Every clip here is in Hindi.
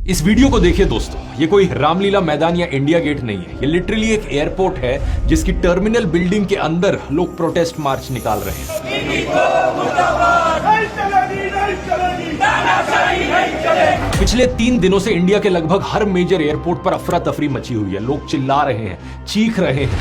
इस वीडियो को देखिए दोस्तों, ये कोई रामलीला मैदान या इंडिया गेट नहीं है। ये लिटरली एक एयरपोर्ट है जिसकी टर्मिनल बिल्डिंग के अंदर लोग प्रोटेस्ट मार्च निकाल रहे हैं। पिछले 3 दिनों से इंडिया के लगभग हर मेजर एयरपोर्ट पर अफरा तफरी मची हुई है। लोग चिल्ला रहे हैं, चीख रहे हैं।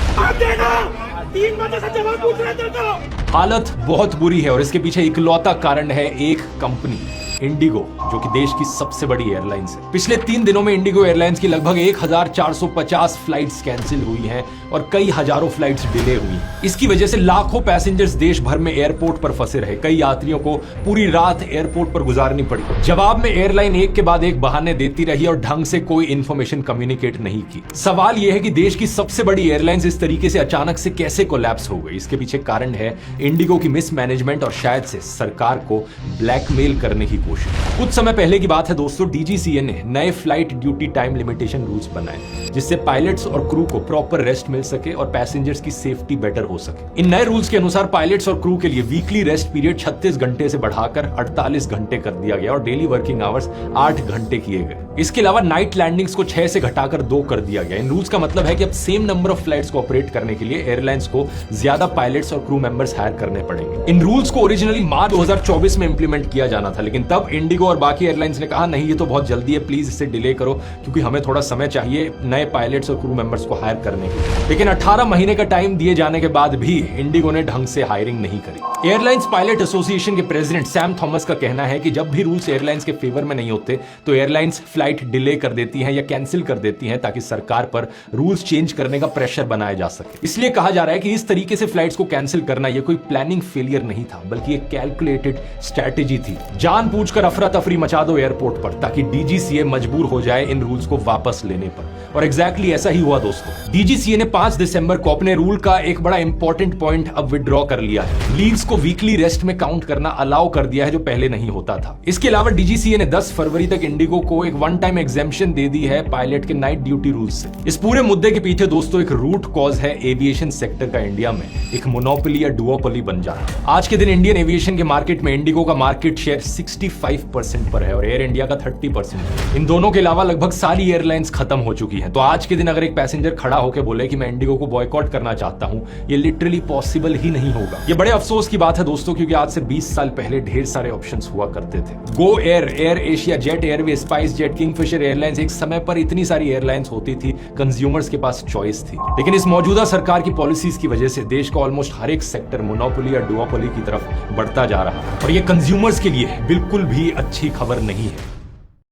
3 बजे से जवाब पूछ रहे थे तो। हालत बहुत बुरी है और इसके पीछे इकलौता कारण है एक कंपनी, इंडिगो, जो कि देश की सबसे बड़ी एयरलाइंस है। पिछले 3 दिनों में इंडिगो एयरलाइंस की लगभग 1450 फ्लाइट्स कैंसिल हुई हैं और कई हजारों फ्लाइट्स डिले हुई हैं। इसकी वजह से लाखों पैसेंजर्स देश भर में एयरपोर्ट पर फंसे रहे। कई यात्रियों को पूरी रात एयरपोर्ट पर गुजारनी पड़ी। जवाब में एयरलाइन एक के बाद एक बहाने देती रही और ढंग से कोई इंफॉर्मेशन कम्युनिकेट नहीं की। सवाल यह है कि देश की सबसे बड़ी एयरलाइंस इस तरीके से अचानक से कैसे कोलैप्स हो गई। इसके पीछे कारण है इंडिगो की मिसमैनेजमेंट और शायद से सरकार को ब्लैकमेल करने की। कुछ समय पहले की बात है दोस्तों, डीजीसीए ने नए flight duty time limitation rules बनाए जिससे पायलट्स और क्रू को प्रॉपर रेस्ट मिल सके और पैसेंजर्स की सेफ्टी बेटर हो सके। इन नए रूल्स के अनुसार पायलट्स और क्रू के लिए वीकली रेस्ट पीरियड 36 घंटे से बढ़ाकर 48 घंटे कर दिया गया और डेली वर्किंग आवर्स 8 घंटे किए गए। इसके अलावा नाइट लैंडिंग्स को 6 से घटाकर 2 कर दिया गया। इन रूल्स का मतलब है कि अब सेम नंबर ऑफ फ्लाइट्स को ऑपरेट करने के लिए एयरलाइंस को ज्यादा पायलट्स और क्रू मेंबर्स हायर करने पड़ेंगे। इन रूल्स को ओरिजिनली मार्च 2024 में इंप्लीमेंट किया जाना था, लेकिन तब इंडिगो और बाकी एयरलाइंस ने कहा नहीं, ये तो बहुत जल्दी है, प्लीज इसे डिले करो क्योंकि हमें थोड़ा समय चाहिए नए पायलट्स और क्रू मेंबर्स को हायर करने के लिए। लेकिन 18 महीने का टाइम दिए जाने के बाद भी इंडिगो ने ढंग से हायरिंग नहीं करी। एयरलाइंस पायलट एसोसिएशन के प्रेसिडेंट सैम थॉमस का कहना है कि जब भी रूल्स एयरलाइंस के फेवर में नहीं होते तो एयरलाइंस फ्लाइट डिले कर देती हैं या कैंसिल कर देती हैं ताकि सरकार पर रूल्स चेंज करने का प्रेशर बनाया जा सके। इसलिए कहा जा रहा है कि इस तरीके से फ्लाइट्स को कैंसिल करना यह कोई प्लानिंग फेलियर नहीं था, बल्कि एक कैलकुलेटेड स्ट्रैटेजी थी। जानबूझकर अफरा तफरी मचा दो एयरपोर्ट पर ताकि डीजीसीए मजबूर हो जाए इन रूल्स को वापस लेने पर। और एग्जैक्टली ऐसा ही हुआ दोस्तों। डीजीसीए ने 5 दिसंबर को अपने रूल का एक बड़ा इंपॉर्टेंट पॉइंट अब विड्रॉ कर लिया है। लीव्स को वीकली रेस्ट में काउंट करना अलाउ कर दिया है जो पहले नहीं होता था। इसके अलावा डीजीसीए ने 10 फरवरी तक इंडिगो को एक वन टाइम एग्जेम्पशन दे दी है पायलट के नाइट ड्यूटी रूल से। इस पूरे मुद्दे के पीछे दोस्तों एक रूट कॉज है एविएशन सेक्टर का इंडिया में एक मोनोपोली या डुओपोली बन जाना। आज के दिन इंडियन एविएशन के मार्केट में इंडिगो का मार्केट शेयर 65% पर है और एयर इंडिया का 30%। इन दोनों के अलावा लगभग सारी एयरलाइंस खत्म हो चुकी हैं। तो आज के दिन अगर एक पैसेंजर खड़ा होकर बोले कि मैं इंडिगो को बॉयकॉट करना चाहता हूं, ये लिटरली पॉसिबल ही नहीं होगा। ये बड़े अफसोस की बात है दोस्तों, क्योंकि आज से 20 साल पहले ढेर सारे ऑप्शंस हुआ करते थे। Go Air, air Asia, jet airway, spice jet, Kingfisher airlines, एक समय पर इतनी सारी एयरलाइंस होती थी, कंज्यूमर्स के पास चॉइस थी। लेकिन इस मौजूदा सरकार की पॉलिसीज की वजह से देश का ऑलमोस्ट हर एक सेक्टर मोनोपोली या डुओपोली की तरफ बढ़ता जा रहा है और ये कंज्यूमर्स के लिए बिल्कुल भी अच्छी खबर नहीं है।